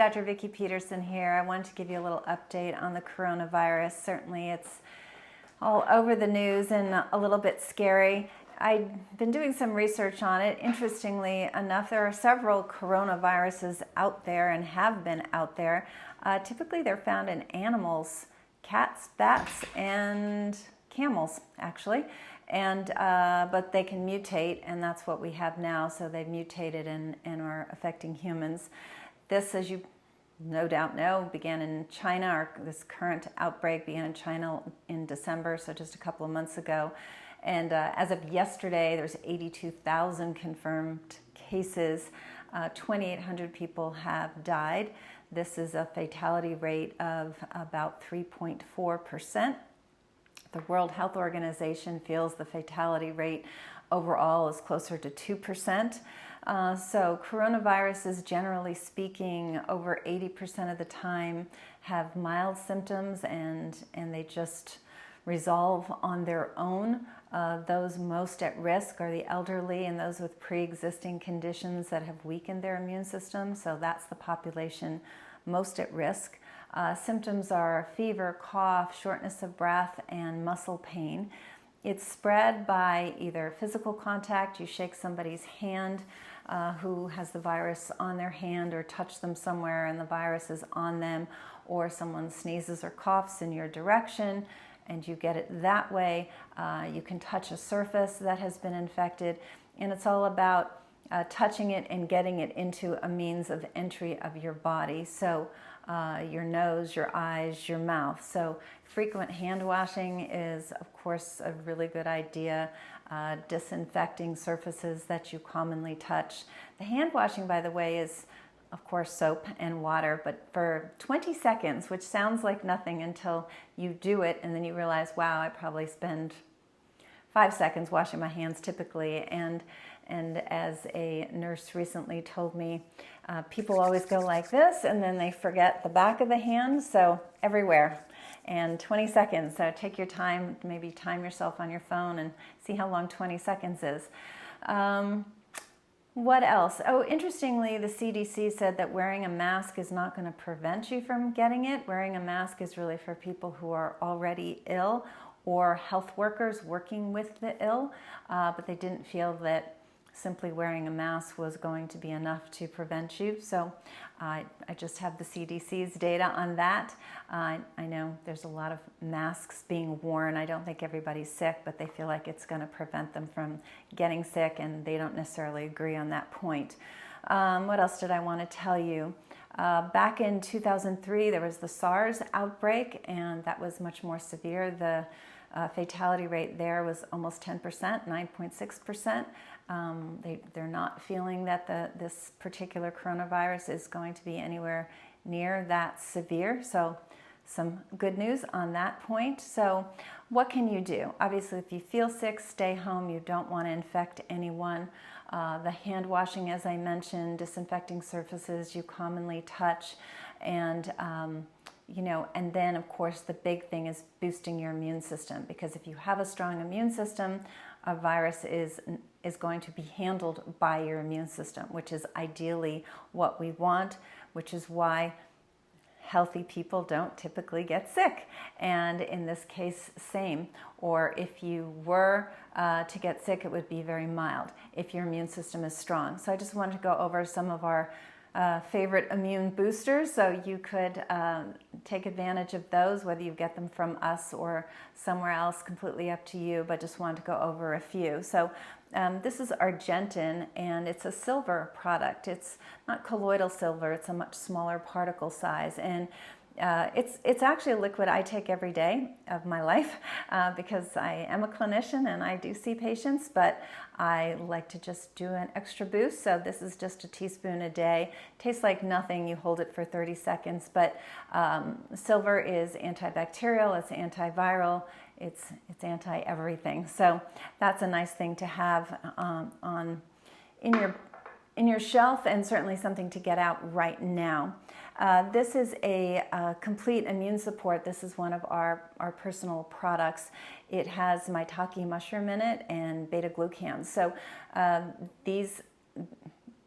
Dr. Vicki Peterson here. I wanted to give you a little update on the coronavirus. Certainly it's all over the news and a little bit scary. I've been doing some research on it. Interestingly enough, there are several coronaviruses out there and have been out there. Typically they're found in animals, cats, bats, and camels, actually. But they can mutate, and that's what we have now. So they've mutated and are affecting humans. This, as you no doubt know, began in China, or this current outbreak began in China in December, so just a couple of months ago. And as of yesterday, there's 82,000 confirmed cases. 2,800 people have died. This is a fatality rate of about 3.4%. The World Health Organization feels the fatality rate overall is closer to 2%. So coronaviruses, generally speaking, over 80% of the time have mild symptoms and they just resolve on their own. Those most at risk are the elderly and those with pre-existing conditions that have weakened their immune system. So that's the population most at risk. Symptoms are fever, cough, shortness of breath, and muscle pain. It's spread by either physical contact, you shake somebody's hand who has the virus on their hand, or touch them somewhere and the virus is on them, or someone sneezes or coughs in your direction and you get it that way. You can touch a surface that has been infected, and it's all about touching it and getting it into a means of entry of your body. So your nose, your eyes, your mouth. So frequent hand washing is, of course, a really good idea. Disinfecting surfaces that you commonly touch. The hand washing, by the way, is, of course, soap and water, but for 20 seconds, which sounds like nothing until you do it, and then you realize, wow, I probably spend 5 seconds washing my hands typically. And as a nurse recently told me, people always go like this and then they forget the back of the hand, so everywhere. And 20 seconds, so take your time, maybe time yourself on your phone and see how long 20 seconds is. What else? Oh, interestingly, the CDC said that wearing a mask is not going to prevent you from getting it. Wearing a mask is really for people who are already ill or health workers working with the ill, but they didn't feel that simply wearing a mask was going to be enough to prevent you. So I just have the CDC's data on that. I know there's a lot of masks being worn. I don't think everybody's sick, but they feel like it's going to prevent them from getting sick, and they don't necessarily agree on that point. What else did I want to tell you? Back in 2003, there was the Sars outbreak, and that was much more severe. The fatality rate there was almost 10%, 9.6%. They're not feeling that this particular coronavirus is going to be anywhere near that severe. So some good news on that point. So what can you do? Obviously, if you feel sick, stay home. You don't want to infect anyone. The hand washing, as I mentioned, disinfecting surfaces you commonly touch, and and then, of course, the big thing is boosting your immune system, because if you have a strong immune system, a virus is going to be handled by your immune system, which is ideally what we want, which is why healthy people don't typically get sick. And in this case, same. Or if you were to get sick, it would be very mild if your immune system is strong. So I just wanted to go over some of our favorite immune boosters, so you could take advantage of those, whether you get them from us or somewhere else, completely up to you, but just wanted to go over a few. So this is Argentin, and it's a silver product. It's not colloidal silver, it's a much smaller particle size, and it's actually a liquid I take every day of my life because I am a clinician and I do see patients, but I like to just do an extra boost. So this is just a teaspoon a day. Tastes like nothing. You hold it for 30 seconds, but silver is antibacterial, it's antiviral, it's anti-everything. So that's a nice thing to have in your shelf, and certainly something to get out right now. This is a complete immune support. This is one of our personal products. It has maitake mushroom in it and beta-glucans. So these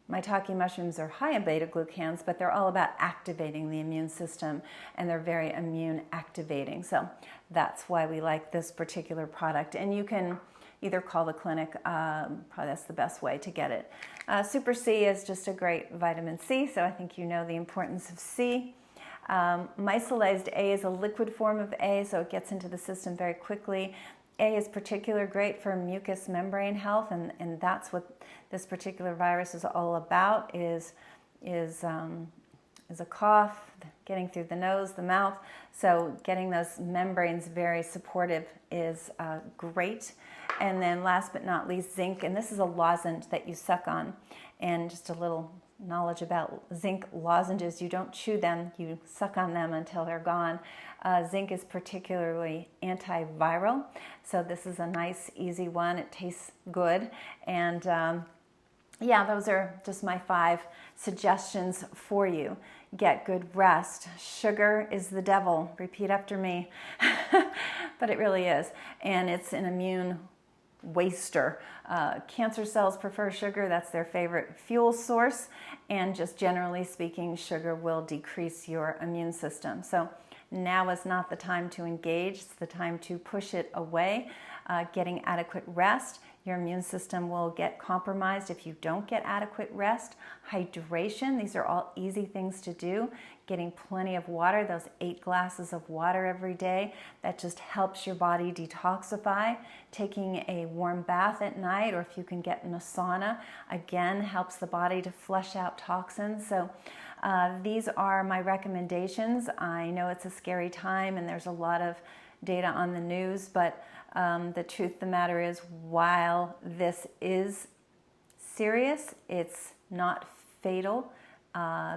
maitake mushrooms are high in beta-glucans, but they're all about activating the immune system, and they're very immune activating. So that's why we like this particular product. And you can either call the clinic, probably that's the best way to get it. Super C is just a great vitamin C, so I think you know the importance of C. Micellized A is a liquid form of A, so it gets into the system very quickly. A is particularly great for mucous membrane health, and that's what this particular virus is all about, is a cough, getting through the nose, the mouth. So getting those membranes very supportive is great. And then last but not least, zinc, and this is a lozenge that you suck on. And just a little knowledge about zinc lozenges, you don't chew them, you suck on them until they're gone. Zinc is particularly antiviral, so this is a nice, easy one. It tastes good, and yeah, those are just my 5 suggestions for you. Get good rest. Sugar is the devil. Repeat after me. But it really is, and it's an immune waster. Cancer cells prefer sugar. That's their favorite fuel source, and just generally speaking, sugar will decrease your immune system. So now is not the time to engage. It's the time to push it away. Getting adequate rest. Your immune system will get compromised if you don't get adequate rest. Hydration, these are all easy things to do. Getting plenty of water, those 8 glasses of water every day, that just helps your body detoxify. Taking a warm bath at night, or if you can get in a sauna, again, helps the body to flush out toxins. So these are my recommendations. I know it's a scary time and there's a lot of data on the news, but the truth of the matter is, while this is serious, it's not fatal.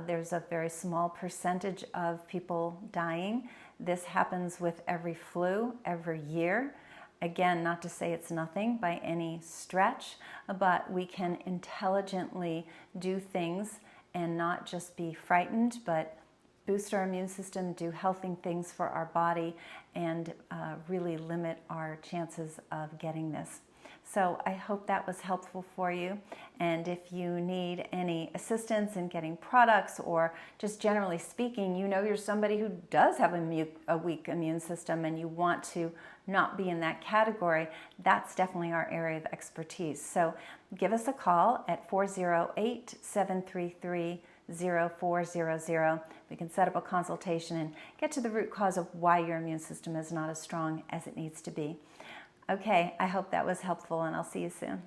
There's a very small percentage of people dying. This happens with every flu every year. Again, not to say it's nothing by any stretch, but we can intelligently do things and not just be frightened, but boost our immune system, do healthy things for our body, and really limit our chances of getting this. So I hope that was helpful for you. And if you need any assistance in getting products, or just generally speaking, you know you're somebody who does have a weak immune system and you want to not be in that category, that's definitely our area of expertise. So give us a call at 408-733-0400. We can set up a consultation and get to the root cause of why your immune system is not as strong as it needs to be. Okay, I hope that was helpful, and I'll see you soon.